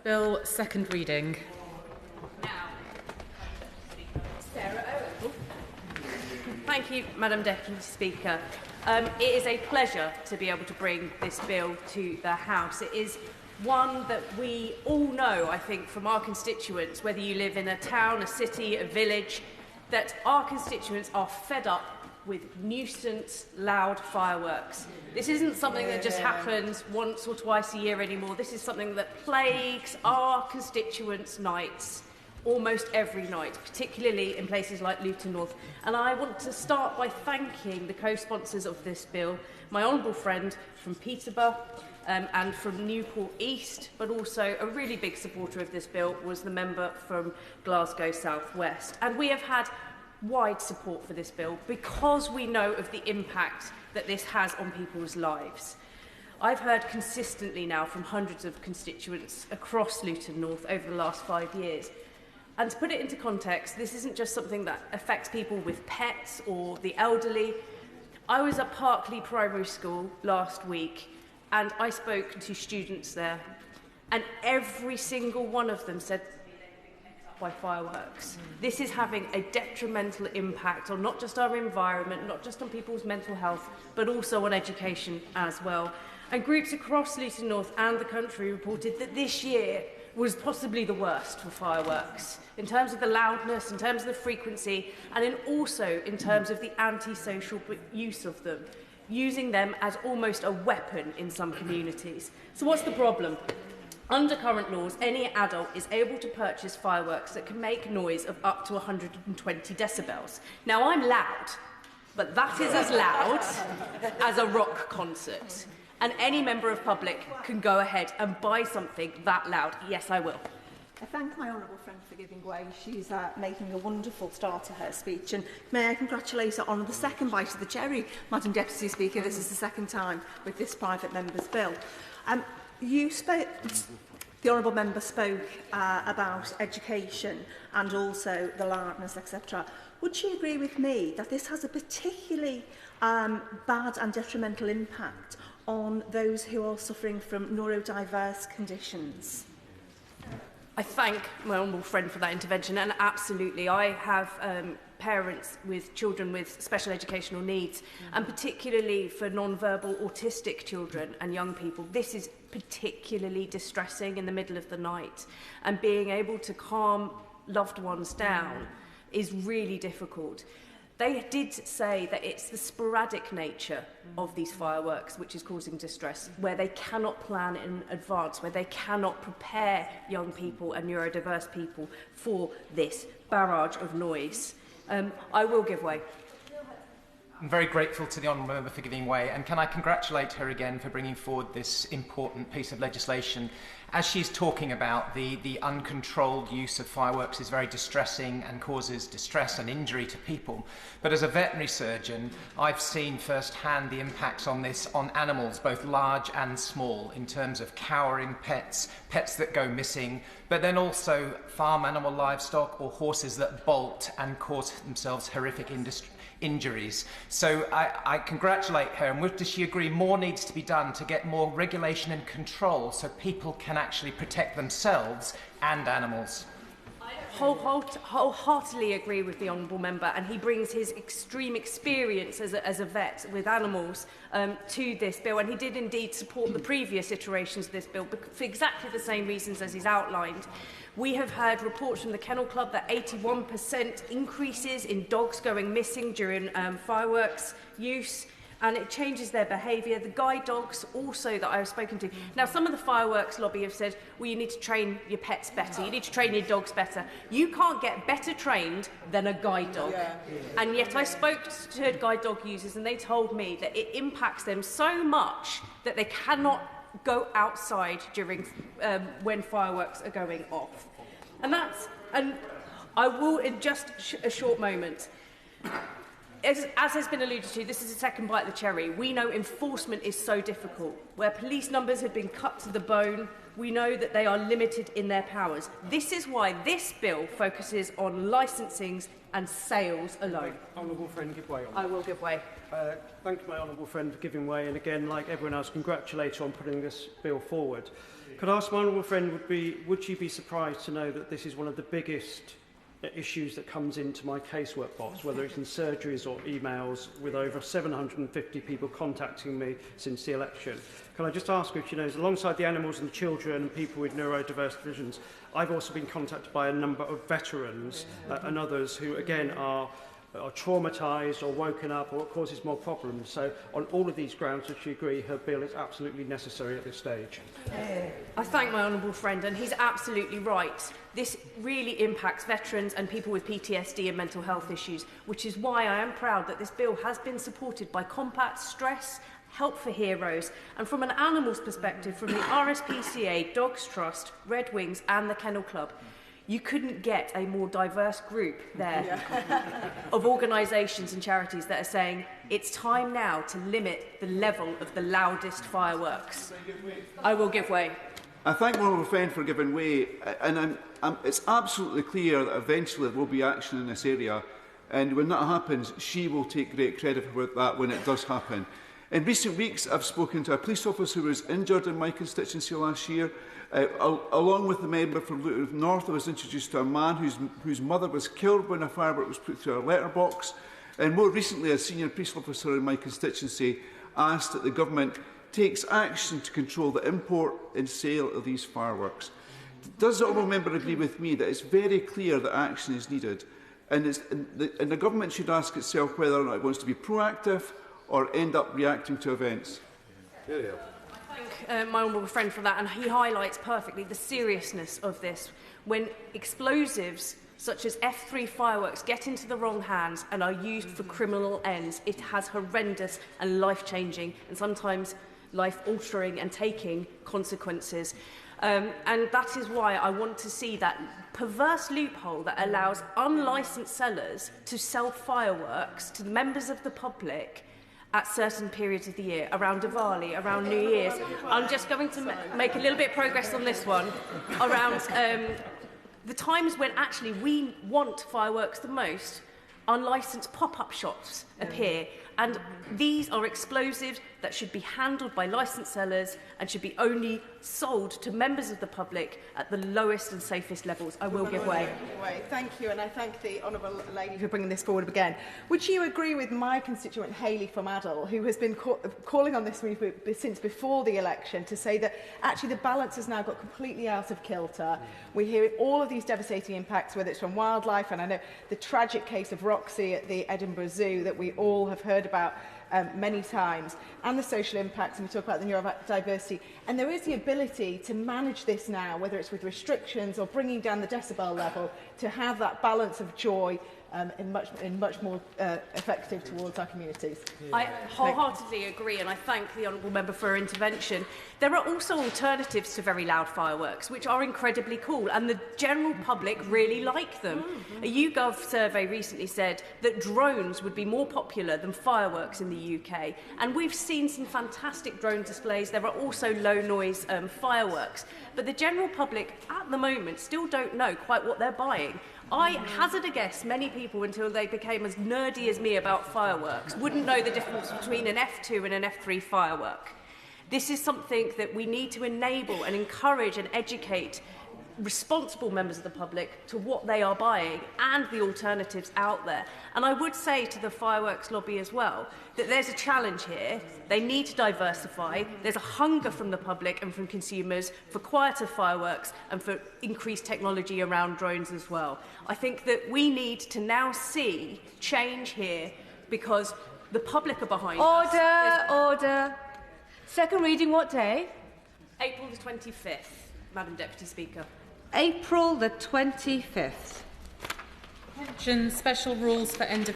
Bill, second reading. Now, Sarah Owen. Thank you, Madam Deputy Speaker. It is a pleasure to be able to bring this bill to the House. It is one that we all know, I think, from our constituents, whether you live in a town, a city, a village, that our constituents are fed up with nuisance, loud fireworks. This isn't something that just happens once or twice a year anymore. This is something that plagues our constituents' nights almost every night, particularly in places like Luton North. And I want to start by thanking the co-sponsors of this bill, my honourable friend from Peterborough and from Newport East, but also a really big supporter of this bill was the member from Glasgow South West. And we have had wide support for this bill because we know of the impact that this has on people's lives. I've heard consistently now from hundreds of constituents across Luton North over the last 5 years. And to put it into context, this isn't just something that affects people with pets or the elderly. I was at Parkley Primary School last week and I spoke to students there, and every single one of them said by fireworks. This is having a detrimental impact on not just our environment, not just on people's mental health, but also on education as well. And groups across Luton North and the country reported that this year was possibly the worst for fireworks, in terms of the loudness, in terms of the frequency, and also in terms of the antisocial use of them, using them as almost a weapon in some communities. So what's the problem? Under current laws, any adult is able to purchase fireworks that can make noise of up to 120 decibels. Now, I'm loud, but that is as loud as a rock concert. And any member of public can go ahead and buy something that loud. Yes, I will. I thank my honourable friend for giving way. She's making a wonderful start to her speech. And may I congratulate her on the second bite of the cherry, Madam Deputy Speaker. This is the second time with this private member's bill. The honourable member spoke about education and also the loudness, etc. Would she agree with me that this has a particularly bad and detrimental impact on those who are suffering from neurodiverse conditions? I thank my honourable friend for that intervention, and absolutely, I have parents with children with special educational needs, and particularly for non-verbal autistic children and young people, this is particularly distressing in the middle of the night, and being able to calm loved ones down is really difficult. They did say that it's the sporadic nature of these fireworks which is causing distress, where they cannot plan in advance, where they cannot prepare young people and neurodiverse people for this barrage of noise. I will give way. I'm very grateful to the honourable member for giving way, and can I congratulate her again for bringing forward this important piece of legislation. As she's talking about, the uncontrolled use of fireworks is very distressing and causes distress and injury to people. But as a veterinary surgeon, I've seen firsthand the impacts on this on animals, both large and small, in terms of cowering pets, pets that go missing, but then also farm animal livestock or horses that bolt and cause themselves horrific injuries. So I congratulate her, and does she agree more needs to be done to get more regulation and control so people can actually protect themselves and animals? Wholeheartedly agree with the honourable member, and he brings his extreme experience as a vet with animals to this bill, and he did indeed support the previous iterations of this bill for exactly the same reasons as he's outlined. We have heard reports from the Kennel Club that 81% increases in dogs going missing during fireworks use, and it changes their behaviour. The guide dogs also that I've spoken to. Now, some of the fireworks lobby have said, well, you need to train your pets better, you need to train your dogs better. You can't get better trained than a guide dog. And yet I spoke to guide dog users and they told me that it impacts them so much that they cannot go outside during when fireworks are going off. And I will, in just a short moment, as has been alluded to, this is a second bite of the cherry. We know enforcement is so difficult. Where police numbers have been cut to the bone, we know that they are limited in their powers. This is why this bill focuses on licensings and sales alone. Honourable friend, give way. I will give way. Thank you, my honourable friend, for giving way, and again, like everyone else, congratulate her on putting this bill forward. Could I ask my honourable friend, would she be surprised to know that this is one of the biggest issues that comes into my casework box, whether it's in surgeries or emails, with over 750 people contacting me since the election? Can I just ask her if she knows, alongside the animals and the children and people with neurodiverse visions, I've also been contacted by a number of veterans and others who, again, are traumatised or woken up, or it causes more problems. So on all of these grounds, does she agree her bill is absolutely necessary at this stage? I thank my honourable friend, and he's absolutely right. This really impacts veterans and people with PTSD and mental health issues, which is why I am proud that this bill has been supported by Combat Stress, Help for Heroes, and from an animals perspective, from the RSPCA, Dogs Trust, Red Wings and the Kennel Club. You couldn't get a more diverse group there of organisations and charities that are saying it's time now to limit the level of the loudest fireworks. I will give way. I thank my honourable friend for giving way, and it's absolutely clear that eventually there will be action in this area, and when that happens, she will take great credit for that when it does happen. In recent weeks, I've spoken to a police officer who was injured in my constituency last year. Along with the member from Luton North, I was introduced to a man whose mother was killed when a firework was put through a letterbox. And more recently, a senior police officer in my constituency asked that the government takes action to control the import and sale of these fireworks. Does the honourable member agree with me that it's very clear that action is needed, and the government should ask itself whether or not it wants to be proactive or end up reacting to events? My honourable friend for that, and he highlights perfectly the seriousness of this. When explosives such as F3 fireworks get into the wrong hands and are used for criminal ends, it has horrendous and life-changing and sometimes life-altering and taking consequences. And that is why I want to see that perverse loophole that allows unlicensed sellers to sell fireworks to members of the public at certain periods of the year, around Diwali, around New Year's. I'm just going to make a little bit of progress on this one, around the times when actually we want fireworks the most. Unlicensed pop-up shops appear, and these are explosives that should be handled by licensed sellers and should be only sold to members of the public at the lowest and safest levels. I will give way. Thank you, and I thank the honourable lady for bringing this forward again. Would you agree with my constituent Hayley from Adel, who has been calling on this movement since before the election, to say that actually the balance has now got completely out of kilter? We hear all of these devastating impacts, whether it's from wildlife, and I know the tragic case of Roxy at the Edinburgh Zoo that we all have heard about many times, and the social impacts, and we talk about the neurodiversity. And there is the ability to manage this now, whether it's with restrictions or bringing down the decibel level, to have that balance of joy in much more effective towards our communities. I wholeheartedly agree, and I thank the honourable member for her intervention. There are also alternatives to very loud fireworks, which are incredibly cool, and the general public really like them. A YouGov survey recently said that drones would be more popular than fireworks in the UK, and we've seen some fantastic drone displays. There are also low-noise fireworks, but the general public at the moment still don't know quite what they're buying. I hazard a guess many people, until they became as nerdy as me about fireworks, wouldn't know the difference between an F2 and an F3 firework. This is something that we need to enable and encourage and educate responsible members of the public to what they are buying and the alternatives out there. And I would say to the fireworks lobby as well that there's a challenge here. They need to diversify. There's a hunger from the public and from consumers for quieter fireworks and for increased technology around drones as well. I think that we need to now see change here because the public are behind us. Order. Second reading what day? April the 25th, Madam Deputy Speaker. April the 25th. Special rules for end of